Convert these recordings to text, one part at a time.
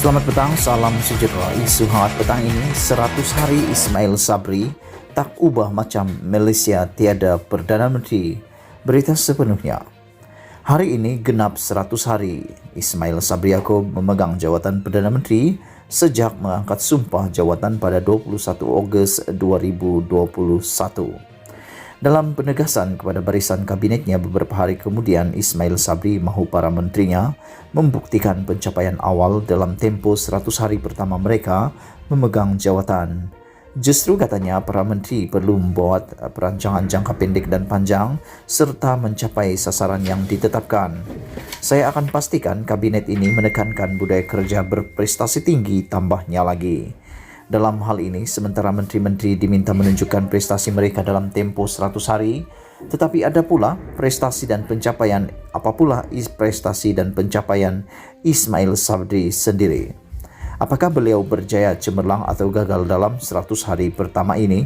Selamat petang, salam sejahtera. Isu hangat petang ini, 100 hari Ismail Sabri tak ubah macam Malaysia tiada Perdana Menteri. Berita sepenuhnya. Hari ini genap 100 hari Ismail Sabri Yaakob memegang jawatan Perdana Menteri sejak mengangkat sumpah jawatan pada 21 Ogos 2021. Dalam penegasan kepada barisan kabinetnya beberapa hari kemudian, Ismail Sabri mahu para menterinya membuktikan pencapaian awal dalam tempoh 100 hari pertama mereka memegang jawatan. Justru katanya para menteri perlu membuat perancangan jangka pendek dan panjang serta mencapai sasaran yang ditetapkan. Saya akan pastikan kabinet ini menekankan budaya kerja berprestasi tinggi, tambahnya lagi. Dalam hal ini, sementara menteri-menteri diminta menunjukkan prestasi mereka dalam tempo 100 hari, tetapi ada pula prestasi dan pencapaian, prestasi dan pencapaian Ismail Sabri sendiri. Apakah beliau berjaya cemerlang atau gagal dalam 100 hari pertama ini?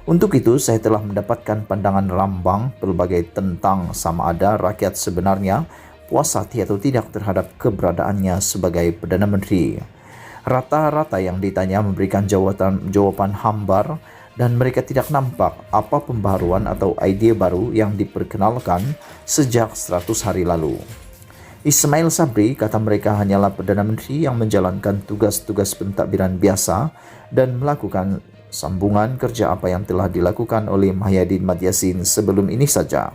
Untuk itu, saya telah mendapatkan pandangan rambang pelbagai tentang sama ada rakyat sebenarnya puas hati atau tidak terhadap keberadaannya sebagai Perdana Menteri. Rata-rata yang ditanya memberikan jawaban hambar dan mereka tidak nampak apa pembaharuan atau ide baru yang diperkenalkan sejak 100 hari lalu. Ismail Sabri, kata mereka, hanyalah Perdana Menteri yang menjalankan tugas-tugas pentadbiran biasa dan melakukan sambungan kerja apa yang telah dilakukan oleh Mahyadin Mat Yassin sebelum ini saja.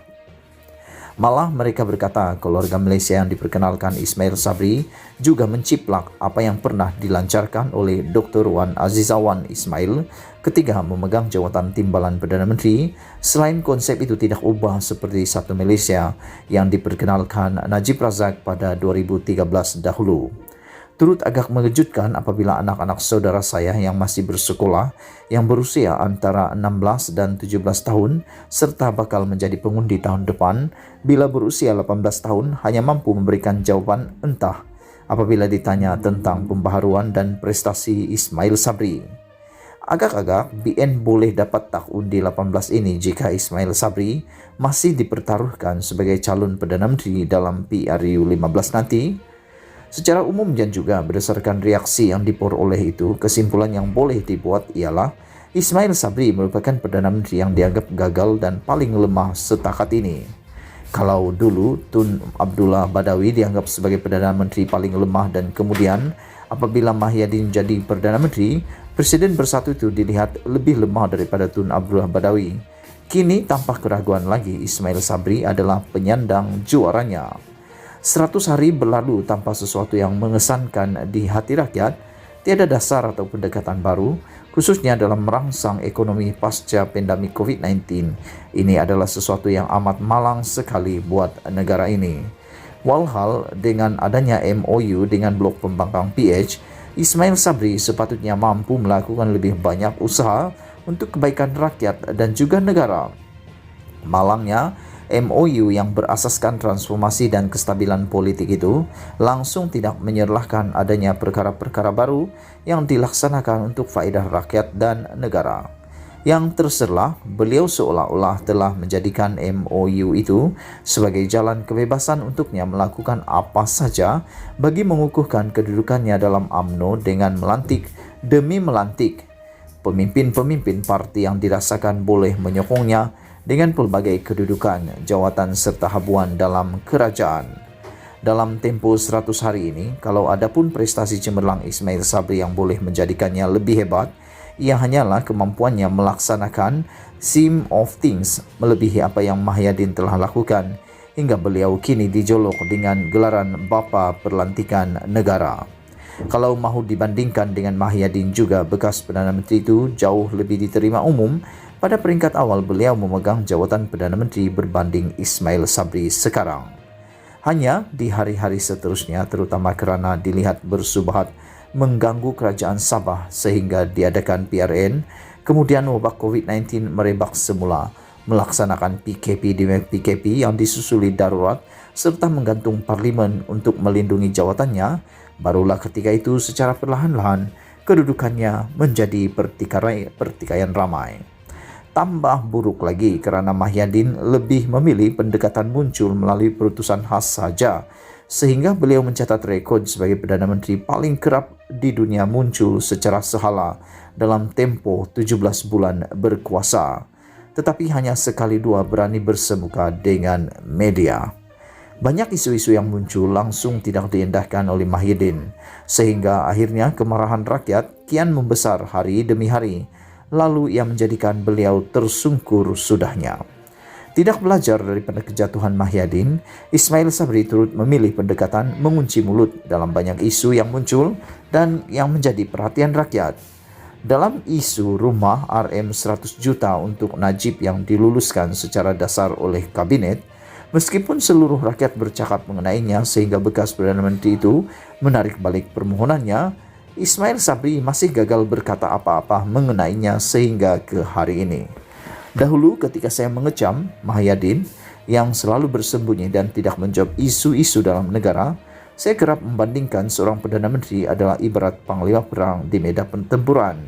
Malah mereka berkata keluarga Malaysia yang diperkenalkan Ismail Sabri juga menciplak apa yang pernah dilancarkan oleh Dr. Wan Azizah Wan Ismail ketika memegang jawatan timbalan Perdana Menteri, selain konsep itu tidak ubah seperti satu Malaysia yang diperkenalkan Najib Razak pada 2013 dahulu. Turut agak mengejutkan apabila anak-anak saudara saya yang masih bersekolah yang berusia antara 16 dan 17 tahun serta bakal menjadi pengundi tahun depan bila berusia 18 tahun hanya mampu memberikan jawaban entah apabila ditanya tentang pembaharuan dan prestasi Ismail Sabri. Agak-agak BN boleh dapat tak undi 18 ini jika Ismail Sabri masih dipertaruhkan sebagai calon Perdana Menteri dalam PRU 15 nanti. Secara umum dan juga berdasarkan reaksi yang diperoleh itu, kesimpulan yang boleh dibuat ialah Ismail Sabri merupakan Perdana Menteri yang dianggap gagal dan paling lemah setakat ini. Kalau dulu Tun Abdullah Badawi dianggap sebagai Perdana Menteri paling lemah dan kemudian apabila Mahyadin jadi Perdana Menteri, Presiden Bersatu itu dilihat lebih lemah daripada Tun Abdullah Badawi. Kini tanpa keraguan lagi Ismail Sabri adalah penyandang juaranya. 100 hari berlalu tanpa sesuatu yang mengesankan di hati rakyat, tiada dasar atau pendekatan baru, khususnya dalam merangsang ekonomi pasca pandemik COVID-19. Ini adalah sesuatu yang amat malang sekali buat negara ini. Walhal dengan adanya MOU dengan blok pembangkang PH, Ismail Sabri sepatutnya mampu melakukan lebih banyak usaha untuk kebaikan rakyat dan juga negara. Malangnya, MOU yang berasaskan transformasi dan kestabilan politik itu langsung tidak menyerlahkan adanya perkara-perkara baru yang dilaksanakan untuk faedah rakyat dan negara. Yang terserlah, beliau seolah-olah telah menjadikan MOU itu sebagai jalan kebebasan untuknya melakukan apa saja bagi mengukuhkan kedudukannya dalam UMNO dengan melantik demi melantik pemimpin-pemimpin parti yang dirasakan boleh menyokongnya dengan pelbagai kedudukan, jawatan serta habuan dalam kerajaan. Dalam tempoh 100 hari ini, kalau ada pun prestasi cemerlang Ismail Sabri yang boleh menjadikannya lebih hebat, ia hanyalah kemampuannya melaksanakan scheme of things melebihi apa yang Mahyadin telah lakukan hingga beliau kini dijolok dengan gelaran Bapa Perlantikan Negara. Kalau mahu dibandingkan dengan Mahyadin juga bekas Perdana Menteri itu jauh lebih diterima umum, pada peringkat awal beliau memegang jawatan Perdana Menteri berbanding Ismail Sabri sekarang. Hanya di hari-hari seterusnya, terutama kerana dilihat bersubhat mengganggu kerajaan Sabah sehingga diadakan PRN, kemudian wabak COVID-19 merebak semula, melaksanakan PKP demi PKP yang disusuli darurat serta menggantung parlimen untuk melindungi jawatannya, barulah ketika itu secara perlahan-lahan kedudukannya menjadi pertikaian ramai. Tambah buruk lagi kerana Mahyadin lebih memilih pendekatan muncul melalui perutusan khas saja sehingga beliau mencatat rekod sebagai Perdana Menteri paling kerap di dunia muncul secara sehala dalam tempo 17 bulan berkuasa, tetapi hanya sekali dua berani bersemuka dengan media. Banyak isu-isu yang muncul langsung tidak diindahkan oleh Muhyiddin, sehingga akhirnya kemarahan rakyat kian membesar hari demi hari, lalu ia menjadikan beliau tersungkur sudahnya. Tidak belajar daripada kejatuhan Muhyiddin, Ismail Sabri turut memilih pendekatan mengunci mulut dalam banyak isu yang muncul dan yang menjadi perhatian rakyat. Dalam isu rumah RM 100 juta untuk Najib yang diluluskan secara dasar oleh kabinet, meskipun seluruh rakyat bercakap mengenainya sehingga bekas Perdana Menteri itu menarik balik permohonannya, Ismail Sabri masih gagal berkata apa-apa mengenainya sehingga ke hari ini. Dahulu ketika saya mengecam Muhyiddin yang selalu bersembunyi dan tidak menjawab isu-isu dalam negara, saya kerap membandingkan seorang Perdana Menteri adalah ibarat panglima perang di medan pertempuran.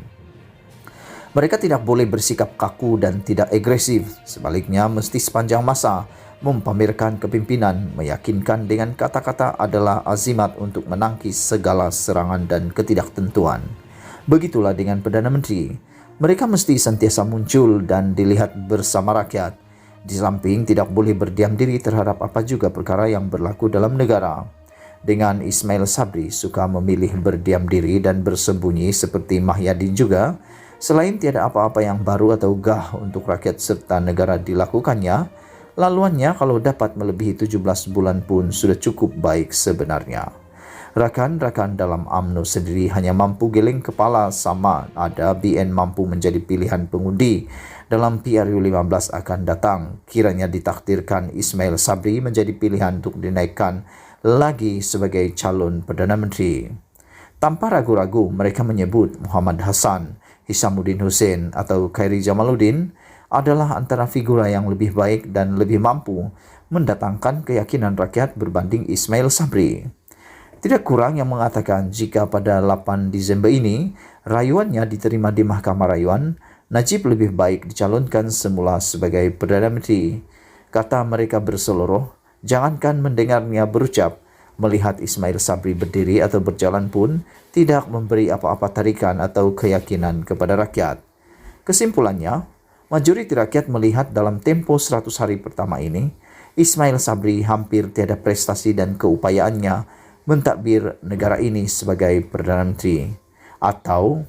Mereka tidak boleh bersikap kaku dan tidak agresif, sebaliknya mesti sepanjang masa mempamerkan kepimpinan, meyakinkan dengan kata-kata adalah azimat untuk menangkis segala serangan dan ketidaktentuan. Begitulah dengan Perdana Menteri. Mereka mesti sentiasa muncul dan dilihat bersama rakyat. Di samping tidak boleh berdiam diri terhadap apa juga perkara yang berlaku dalam negara. Dengan Ismail Sabri suka memilih berdiam diri dan bersembunyi seperti Muhyiddin juga, selain tiada apa-apa yang baru atau gah untuk rakyat serta negara dilakukannya, laluannya kalau dapat melebihi 17 bulan pun sudah cukup baik sebenarnya. Rakan-rakan dalam UMNO sendiri hanya mampu geleng kepala sama ada BN mampu menjadi pilihan pengundi dalam PRU15 akan datang. Kiranya ditakdirkan Ismail Sabri menjadi pilihan untuk dinaikkan lagi sebagai calon Perdana Menteri. Tanpa ragu-ragu mereka menyebut Muhammad Hassan, Hishamuddin Hussein atau Khairi Jamaluddin adalah antara figura yang lebih baik dan lebih mampu mendatangkan keyakinan rakyat berbanding Ismail Sabri. Tidak kurang yang mengatakan jika pada 8 Desember ini rayuannya diterima di Mahkamah Rayuan, Najib lebih baik dicalonkan semula sebagai Perdana Menteri. Kata mereka berseluruh, jangankan mendengarnya berucap, melihat Ismail Sabri berdiri atau berjalan pun tidak memberi apa-apa tarikan atau keyakinan kepada rakyat. Kesimpulannya, majoriti rakyat melihat dalam tempo 100 hari pertama ini, Ismail Sabri hampir tiada prestasi dan keupayaannya mentadbir negara ini sebagai Perdana Menteri. Atau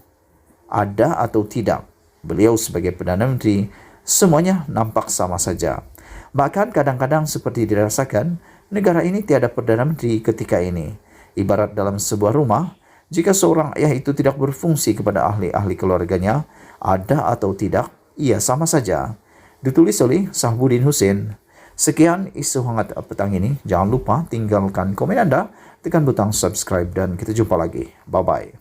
ada atau tidak beliau sebagai Perdana Menteri, semuanya nampak sama saja. Bahkan kadang-kadang seperti dirasakan, negara ini tiada Perdana Menteri ketika ini. Ibarat dalam sebuah rumah, jika seorang ayah itu tidak berfungsi kepada ahli-ahli keluarganya, ada atau tidak, ia sama saja. Ditulis oleh Sahbuddin Hussein. Sekian isu hangat petang ini. Jangan lupa tinggalkan komen Anda, tekan butang subscribe dan kita jumpa lagi. Bye-bye.